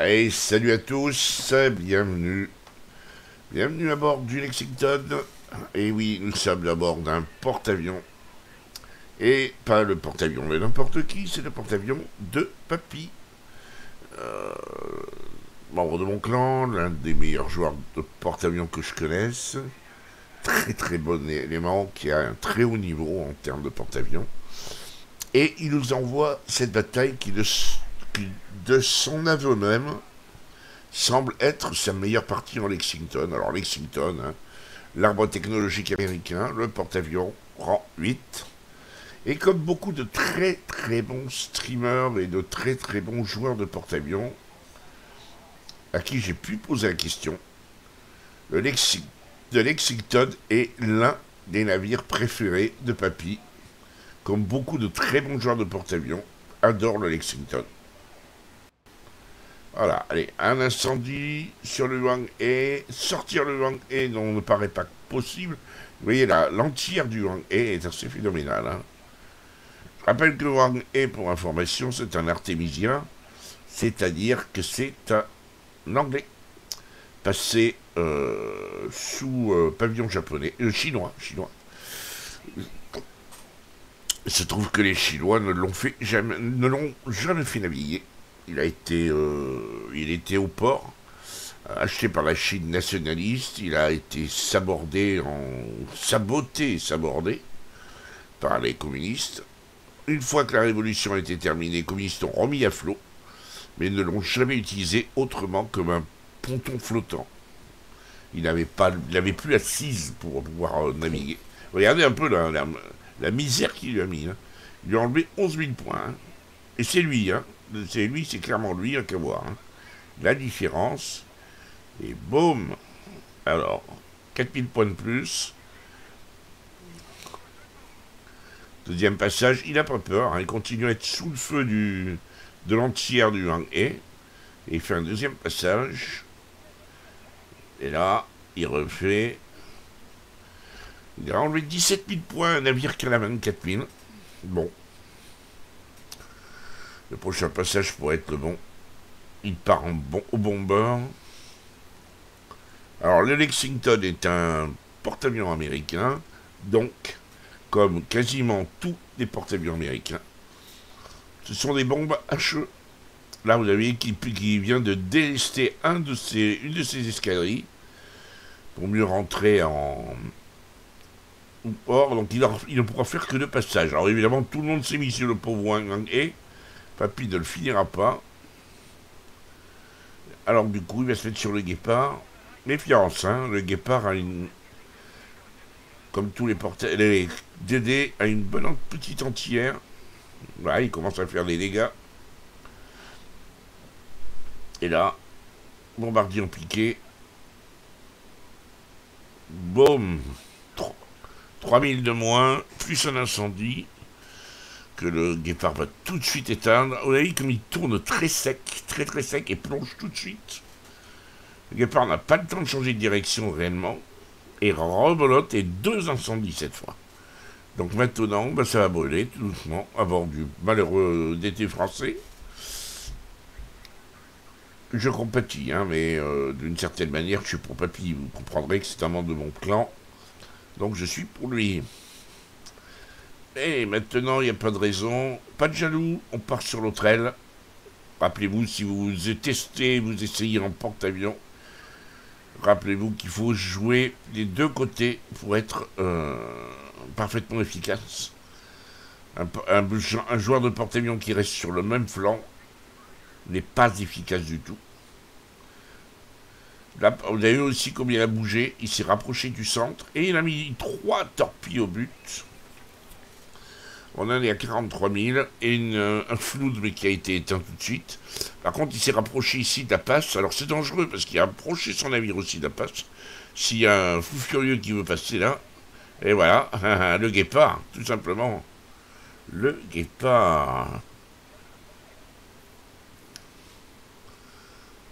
Et salut à tous, bienvenue à bord du Lexington. Et oui, nous sommes à bord d'un porte-avions. Et pas le porte-avions de n'importe qui, c'est le porte-avions de Papy. Membre de mon clan, l'un des meilleurs joueurs de porte-avions que je connaisse. Très bon élément qui a un très haut niveau en termes de porte-avions. Et il nous envoie cette bataille qui de son aveu même, semble être sa meilleure partie en Lexington. Alors Lexington, hein, l'arbre technologique américain, le porte-avions, rang 8. Et comme beaucoup de très bons streamers et de très bons joueurs de porte-avions, à qui j'ai pu poser la question, le Lexington est l'un des navires préférés de Papy. Comme beaucoup de très bons joueurs de porte-avions, adorent le Lexington. Voilà, allez, un incendie sur le Hwang-hae, sortir le Hwang-hae dont ne paraît pas possible. Vous voyez là, l'entière du Hwang-hae est assez phénoménale. Hein. Je rappelle que le Hwang-hae, pour information, c'est un artémisien, c'est-à-dire que c'est un anglais passé sous pavillon japonais, chinois. Il se trouve que les Chinois ne l'ont jamais fait naviguer. Il était au port, acheté par la Chine nationaliste. Il a été saboté par les communistes. Une fois que la révolution a été terminée, les communistes ont remis à flot, mais ne l'ont jamais utilisé autrement comme un ponton flottant. Il n'avait plus assise pour pouvoir naviguer. Regardez un peu la misère qu'il lui a mis. Hein. Il lui a enlevé 11 000 points. Hein. Et c'est lui, hein. C'est clairement lui, hein, qu'à voir. Hein. La différence. Et boum. Alors, 4000 points de plus. Deuxième passage, il n'a pas peur. Hein. Il continue à être sous le feu de l'entière du Hwang-hae. Et il fait un deuxième passage. Et là, il refait. Il a enlevé 17 000 points, un navire qui en a 24 000. Bon. Le prochain passage pourrait être le bon. Il part au bomber. Alors, le Lexington est un porte-avions américain. Donc, comme quasiment tous les porte-avions américains, ce sont des bombes HE. Là, vous avez qui vient de délester une de ses escadrilles pour mieux rentrer en port. Donc, il ne pourra faire que 2 passages. Alors, évidemment, tout le monde s'est mis sur le pauvre Hwang-hae. Papy ne le finira pas. Alors du coup, il va se mettre sur le Guépard. Méfiance, hein. Le Guépard a une... Comme tous les les DD a une bonne petite entière. Voilà, il commence à faire des dégâts. Et là, bombardier en piqué. Boum. 3000 de moins, plus un incendie que le Guépard va tout de suite éteindre. Vous voyez comme il tourne très sec et plonge tout de suite. Le Guépard n'a pas le temps de changer de direction réellement et rebolote et 2 incendies cette fois. Donc maintenant, bah, ça va brûler tout doucement à bord du malheureux DT français. Je compatis, hein, mais d'une certaine manière, je suis pour Papy. Vous comprendrez que c'est un membre de mon clan. Donc je suis pour lui. Et maintenant, il n'y a pas de raison. Pas de jaloux, on part sur l'autre aile. Rappelez-vous, si vous testez, vous essayez en porte-avions, rappelez-vous qu'il faut jouer des 2 côtés pour être parfaitement efficace. Un joueur de porte-avions qui reste sur le même flanc n'est pas efficace du tout. Là, vous avez vu aussi comme il a bougé, il s'est rapproché du centre et il a mis 3 torpilles au but. On en est à 43 000 et un flood mais qui a été éteint tout de suite. Par contre, il s'est rapproché ici de la passe. Alors c'est dangereux parce qu'il a approché son navire aussi de la passe. S'il y a un fou furieux qui veut passer là, et voilà, le guépard, tout simplement. Le guépard.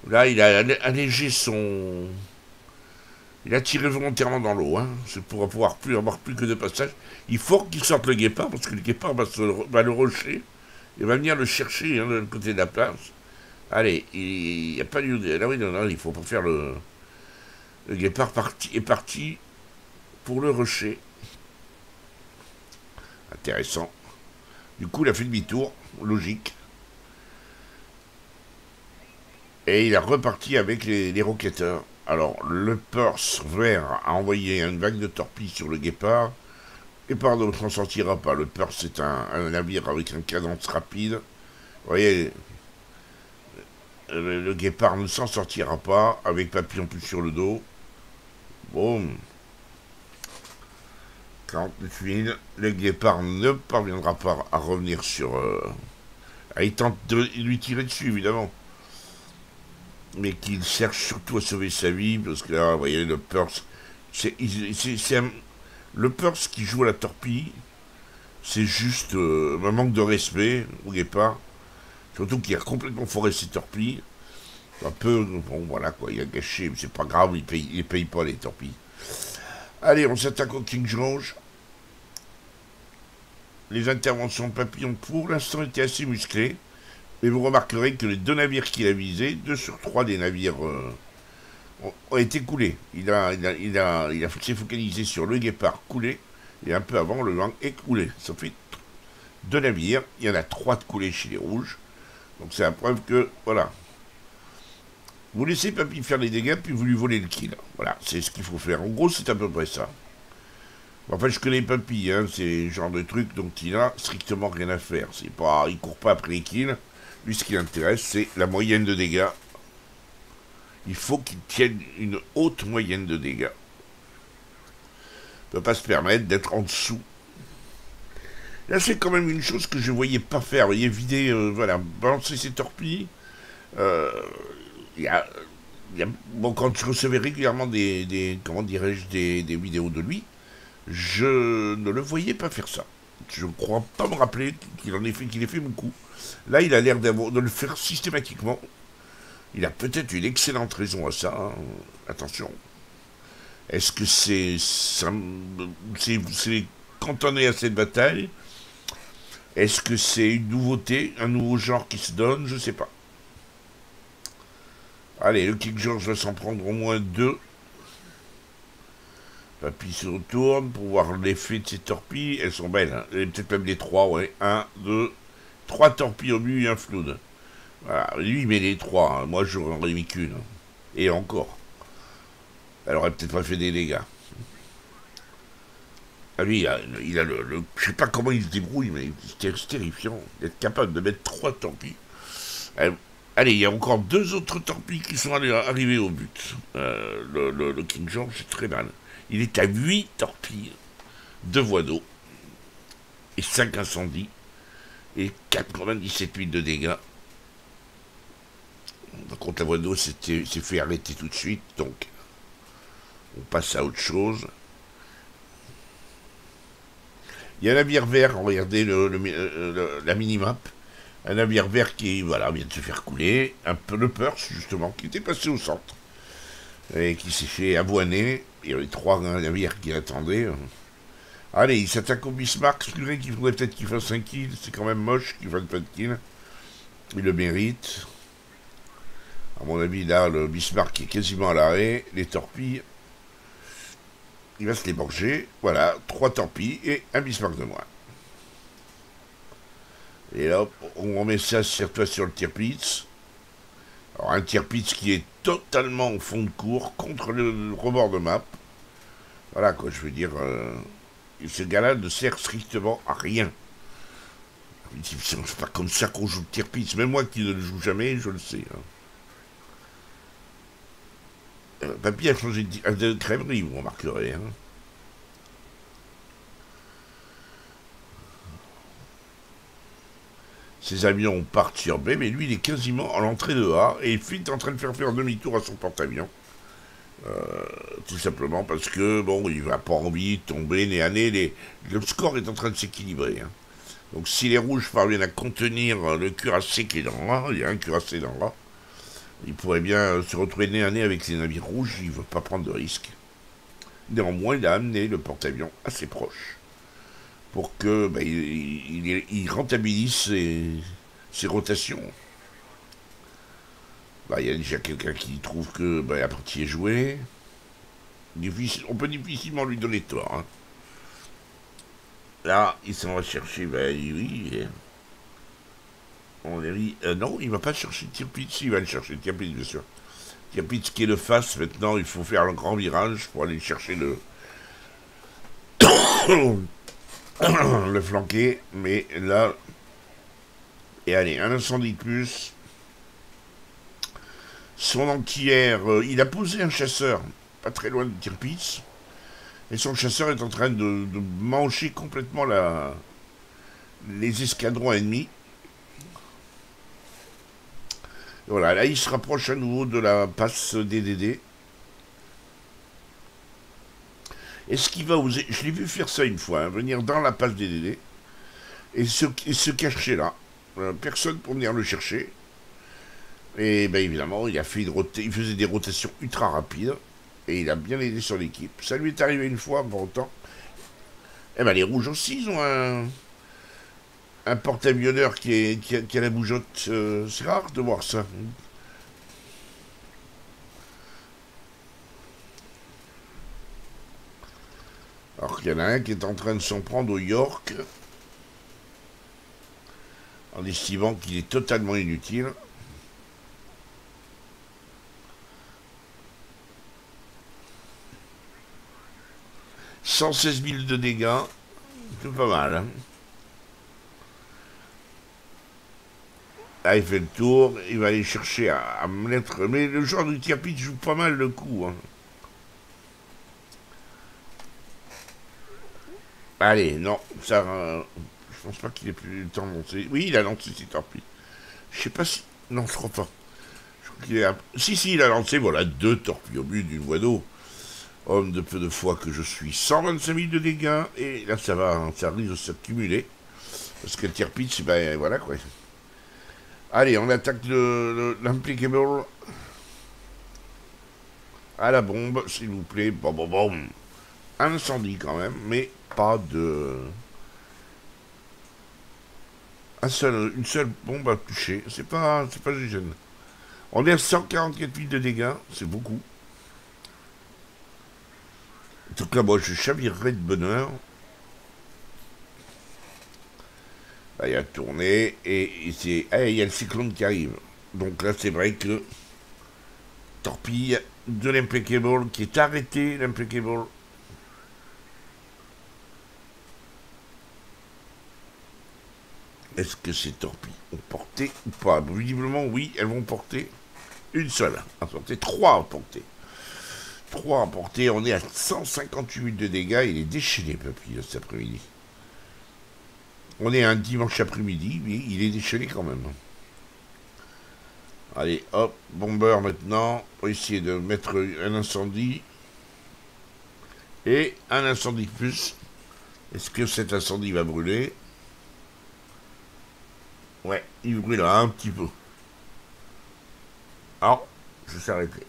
Là, il a allégé son... Il a tiré volontairement dans l'eau, hein. C'est pour pouvoir avoir plus que 2 passages. Il faut qu'il sorte le guépard, parce que le guépard va le rocher et va venir le chercher hein, de l'autre côté de la place. Allez, il n'y a pas lieu de... Là, oui, non, il faut pas faire le... Le guépard est parti pour le rocher. Intéressant. Du coup, il a fait demi-tour, logique. Et il a reparti avec les roquetteurs. Alors, le Perse vert a envoyé une vague de torpilles sur le guépard. Le guépard ne s'en sortira pas. Le Perse est un navire avec une cadence rapide. Vous voyez, le guépard ne s'en sortira pas avec papillon plus sur le dos. Boum. 48 000. Le guépard ne parviendra pas à revenir sur... il tente de lui tirer dessus, évidemment. Mais qu'il cherche surtout à sauver sa vie, parce que là, vous voyez, le Perse... Le Perse qui joue à la torpille, c'est juste un manque de respect au guépard. Surtout qu'il a complètement foré ses torpilles. Un peu... Bon, voilà, quoi, il a gâché, mais c'est pas grave, il paye pas les torpilles. Allez, on s'attaque au King George. Les interventions de papillon, pour l'instant, étaient assez musclées. Mais vous remarquerez que les 2 navires qu'il a visés, 2 sur 3 des navires ont été coulés. Il s'est focalisé sur le guépard coulé, et un peu avant, le Wang est coulé. Ça fait 2 navires, il y en a 3 de coulés chez les rouges. Donc c'est la preuve que, voilà. Vous laissez Papy faire les dégâts, puis vous lui volez le kill. Voilà, c'est ce qu'il faut faire. En gros, c'est à peu près ça. Enfin, je connais Papy, hein, c'est le genre de truc dont il a strictement rien à faire. Il court pas après les kills. Lui, ce qui l'intéresse, c'est la moyenne de dégâts. Il faut qu'il tienne une haute moyenne de dégâts. Il ne peut pas se permettre d'être en dessous. Là, c'est quand même une chose que je ne voyais pas faire. Vous voyez, vider, voilà, balancer ses torpilles. Bon, quand je recevais régulièrement comment dirais-je, des vidéos de lui, je ne le voyais pas faire ça. Je ne crois pas me rappeler qu'il ait fait beaucoup. Là, il a l'air de le faire systématiquement. Il a peut-être une excellente raison à ça. Hein. Attention. Est-ce que c'est cantonné à cette bataille? Est-ce que c'est une nouveauté, un nouveau genre qui se donne? Je sais pas. Allez, le King George va s'en prendre au moins 2. Papy se retourne pour voir l'effet de ces torpilles. Elles sont belles. Hein. Peut-être même les 3, ouais. 1, 2, 3 torpilles au but et un flood. Voilà. Lui, il met les 3. Hein. Moi, j'aurais mis qu'une. Et encore. Elle aurait peut-être pas fait des dégâts. Ah, lui, il a le... Je sais pas comment il se débrouille, mais c'est terrifiant d'être capable de mettre 3 torpilles. Allez, il y a encore 2 autres torpilles qui sont arrivées au but. Le King George, c'est très mal. Il est à 8 torpilles, 2 voies d'eau, et 5 incendies, et 97 000 de dégâts. Par contre, la voie d'eau s'est fait arrêter tout de suite, donc on passe à autre chose. Il y a un navire vert, regardez la minimap. Un navire vert qui, voilà, vient de se faire couler. Un peu le Perse, justement, qui était passé au centre. Et qui s'est fait avoiner. Il y avait 3 navires qui attendaient. Allez, il s'attaque au Bismarck. C'est vrai qu'il faudrait peut-être qu'il fasse un kill. C'est quand même moche qu'il fasse pas de kill. Il le mérite. À mon avis, là, le Bismarck est quasiment à l'arrêt. Les torpilles. Il va se les manger. Voilà, 3 torpilles et un Bismarck de moins. Et là, on remet ça sur le Tirpitz. Alors, un Tirpitz qui est totalement au fond de cours, contre le rebord de map. Voilà, quoi, je veux dire. Ce gars-là ne sert strictement à rien. C'est pas comme ça qu'on joue le Tirpitz. Même moi qui ne le joue jamais, je le sais. Hein. Papy a changé de crèmerie, vous remarquerez. Hein. Ses avions partent sur B, mais lui, il est quasiment à l'entrée de A, et il est en train de faire demi-tour à son porte-avions. Tout simplement parce que, bon, il n'a pas envie de tomber nez à nez. Le score est en train de s'équilibrer. Hein. Donc, si les rouges parviennent à contenir le cuirassé qui est dans A, il y a un cuirassé dans A, il pourrait bien se retrouver nez à nez avec ses navires rouges, il ne veut pas prendre de risques. Néanmoins, il a amené le porte-avions assez proche pour que il rentabilise ses rotations. Il y a déjà quelqu'un qui trouve que la partie est jouée. On peut difficilement lui donner tort. Hein. Là, il s'en va chercher. Oui. On est non, il va pas chercher Tirpitz. Il va le chercher Tirpitz, bien sûr. Tirpitz qui est le face. Maintenant, il faut faire le grand virage pour aller chercher le le flanquer. Mais là, et allez, un incendie de plus. Son entière, il a posé un chasseur pas très loin de Tirpitz. Et son chasseur est en train de manger complètement les escadrons ennemis. Et voilà, là il se rapproche à nouveau de la passe DDD. Est-ce qu'il va oser... Je l'ai vu faire ça une fois, hein, venir dans la passe DDD et se cacher là. Personne pour venir le chercher. Et évidemment, il faisait des rotations ultra rapides. Et il a bien aidé son équipe. Ça lui est arrivé une fois, pour autant. Les rouges aussi, ils ont un porte-avionneur qui a la bougeotte. C'est rare de voir ça. Alors qu'il y en a un qui est en train de s'en prendre au York. En estimant qu'il est totalement inutile. « 116 000 de dégâts. C'est pas mal, hein. Là, il fait le tour, il va aller chercher à me mettre... Mais le joueur du Tirpitz joue pas mal le coup. Hein. Allez, non, ça... je pense pas qu'il ait plus le temps de lancer. Oui, il a lancé ses torpilles. Je sais pas si... Non, je crois pas. Je crois qu'il a... Si, il a lancé, voilà, 2 torpilles au but d'une voie d'eau. Homme de peu de foi que je suis. 125 000 de dégâts, et là, ça risque de s'accumuler. Parce que le Tirpitz, voilà, quoi. Allez, on attaque l'Impeccable. À la bombe, s'il vous plaît. Bon. Un incendie quand même, mais pas de... Une seule bombe à toucher. C'est pas gênant. On est à 144 000 de dégâts, c'est beaucoup. En tout cas, moi, je chavirerais de bonheur. Là, il y a tourné, et il y a le cyclone qui arrive. Donc là, c'est vrai que... Torpille de l'Impeccable, qui est arrêté, l'Impeccable. Est-ce que ces torpilles ont porté ou pas? Visiblement, oui, elles vont porter une seule. À porter 3 à porter. 3 à porter, on est à 158 de dégâts. Il est déchaîné, Papy, cet après-midi. On est un dimanche après-midi, mais il est déchaîné quand même. Allez, hop, bomber maintenant. On va essayer de mettre un incendie. Et un incendie de plus. Est-ce que cet incendie va brûler? Ouais, il brûlera un petit peu. Alors, je s'est arrêté.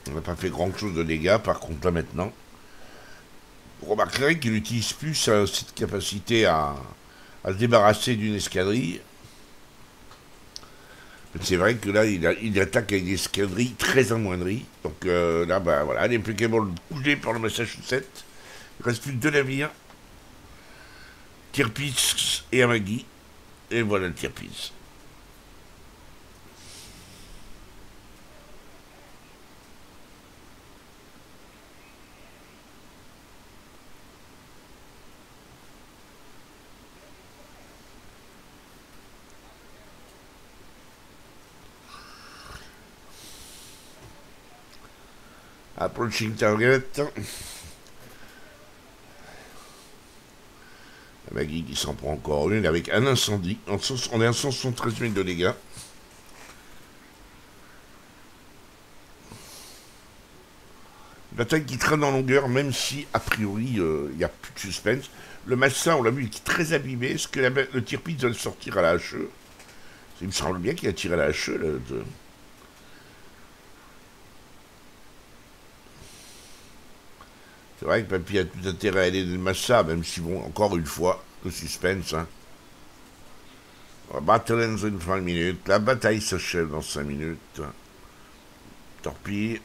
On n'a pas fait grand chose de dégâts, par contre, là maintenant. Vous remarquerez qu'il n'utilise plus cette capacité à se débarrasser d'une escadrille. C'est vrai que là, il attaque avec des escadrilles très amoindries. Donc là, voilà, l'Impeccable bougé par le Massachusetts. Il reste plus que 2 navires. Tirpitz et Amagi. Et voilà le Tirpitz. Approaching target. La Maggie qui s'en prend encore une avec un incendie. On est à 173 000 de dégâts. Bataille qui traîne en longueur, même si, a priori, il n'y a plus de suspense. Le Massa, on l'a vu, il est très abîmé. Est-ce que le Tirpitz doit le sortir à la HE? Il me semble bien qu'il a tiré à la HE. Là, C'est vrai que Papy a tout intérêt à aller dans le Massa, même si, bon, encore une fois, le suspense. Hein. Battle ends in 5 minutes. La bataille s'achève dans 5 minutes. Torpille.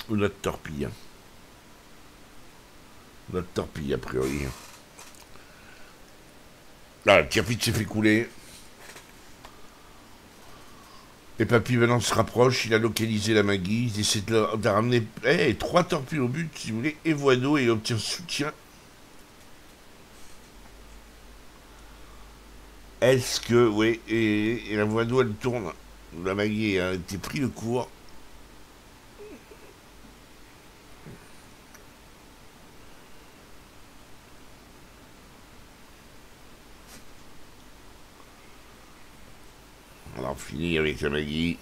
Ou notre torpille. Notre torpille, a priori. Là, le Tirpitz s'est fait couler. Et Papy maintenant se rapproche, il a localisé la Maggie, il essaie de ramener 3 torpilles au but, si vous voulez, et voie d'eau, et il obtient soutien. Est-ce que, oui, et la voie d'eau, elle tourne. La Maggie a été pris de court. Alors, fini avec la Maggie.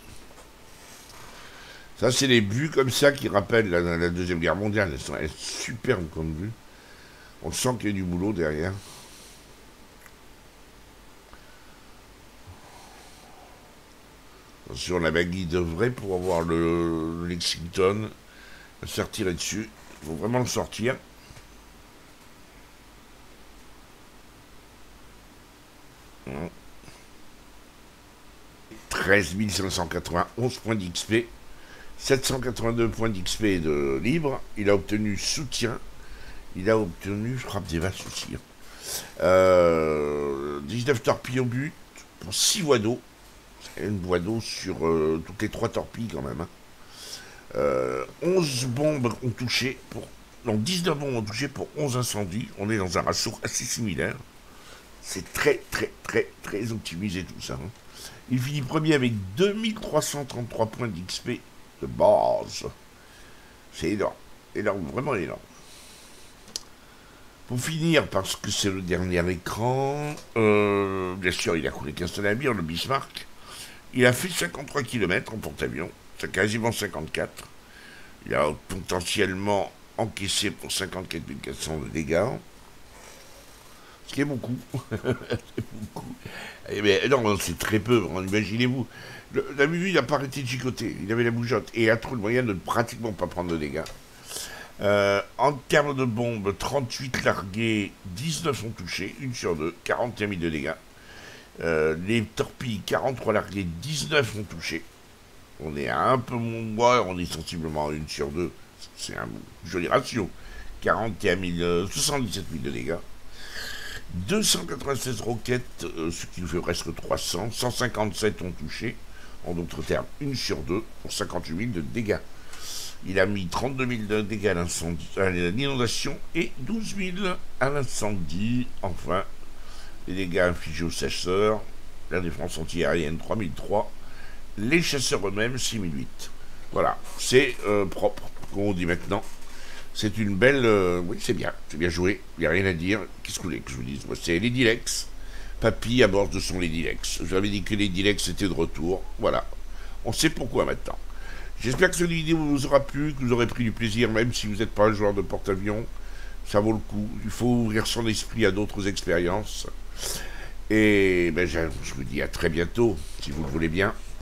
Ça, c'est des buts comme ça qui rappellent la Deuxième Guerre mondiale. Elles sont superbes comme buts. On sent qu'il y a du boulot derrière. Attention, la Maggie devrait, pour avoir le Lexington, se faire tirer dessus. Il faut vraiment le sortir. Hum. 13 591 points d'XP, 782 points d'XP de libre. Il a obtenu soutien. Il a obtenu frappe des vaches aussi. 19 torpilles au but pour 6 voies d'eau. C'est une voie d'eau sur toutes les 3 torpilles quand même. Hein. 11 bombes ont touché pour. Non, 19 bombes ont touché pour 11 incendies. On est dans un ratio assez similaire. C'est très optimisé tout ça. Hein. Il finit premier avec 2333 points d'XP de base. C'est énorme. Énorme, vraiment énorme. Pour finir, parce que c'est le dernier écran, bien sûr, il a coulé qu'un seul navire, le Bismarck. Il a fait 53 km en porte-avions. C'est quasiment 54. Il a potentiellement encaissé pour 54 400 de dégâts. Ce qui est beaucoup. C'est beaucoup. Mais non, c'est très peu. Imaginez-vous. L'ami, il n'a pas arrêté de chicoter. Il avait la bougeotte. Et il a trouvé le moyen de ne pratiquement pas prendre de dégâts. En termes de bombes, 38 larguées, 19 ont touché, 1 sur 2, 41 000 de dégâts. Les torpilles, 43 larguées, 19 ont touché. On est à un peu moins, on est sensiblement à 1 sur 2. C'est un joli ratio. 77 000 de dégâts. 296 roquettes, ce qui nous fait presque 300. 157 ont touché. En d'autres termes, 1 sur 2 pour 58 000 de dégâts. Il a mis 32 000 de dégâts à l'inondation et 12 000 à l'incendie. Enfin, les dégâts infligés aux chasseurs, la défense antiaérienne 3003, les chasseurs eux-mêmes 6008. Voilà, c'est propre, comme on dit maintenant. C'est une belle... oui, c'est bien joué, il n'y a rien à dire. Qu'est-ce que vous voulez que je vous dise? C'est Lady Lex. Papy à bord de son Lady Lex. Je vous avais dit que Lady Lex était de retour. Voilà, on sait pourquoi maintenant. J'espère que cette vidéo vous aura plu, que vous aurez pris du plaisir, même si vous n'êtes pas un joueur de porte-avions. Ça vaut le coup. Il faut ouvrir son esprit à d'autres expériences. Et ben, je vous dis à très bientôt, si vous le voulez bien.